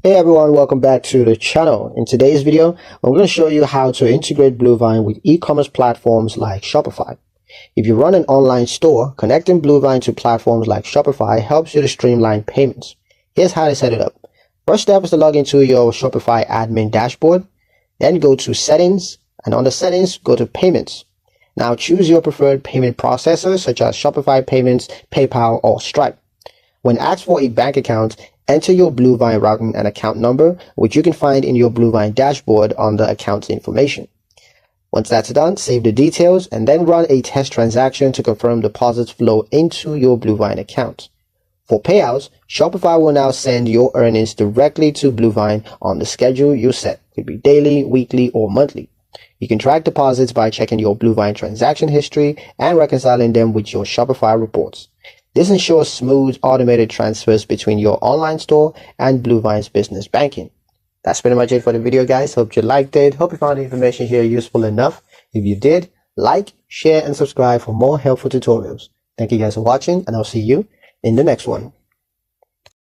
Hey everyone, welcome back to the channel. In today's video, I'm going to show you how to integrate Bluevine with e-commerce platforms like Shopify. If you run an online store, connecting Bluevine to platforms like Shopify helps you to streamline payments. Here's how to set it up. First step is to log into your Shopify admin dashboard, then go to Settings, and on the Settings, go to Payments. Now choose your preferred payment processor such as Shopify Payments, PayPal, or Stripe. When asked for a bank account, enter your Bluevine routing and account number, which you can find in your Bluevine dashboard under account information. Once that's done, save the details and then run a test transaction to confirm deposits flow into your Bluevine account. For payouts, Shopify will now send your earnings directly to Bluevine on the schedule you set. It could be daily, weekly, or monthly. You can track deposits by checking your Bluevine transaction history and reconciling them with your Shopify reports. This ensures smooth, automated transfers between your online store and Bluevine's business banking. That's pretty much it for the video, guys. Hope you liked it. Hope you found the information here useful enough. If you did, like, share, and subscribe for more helpful tutorials. Thank you guys for watching, and I'll see you in the next one.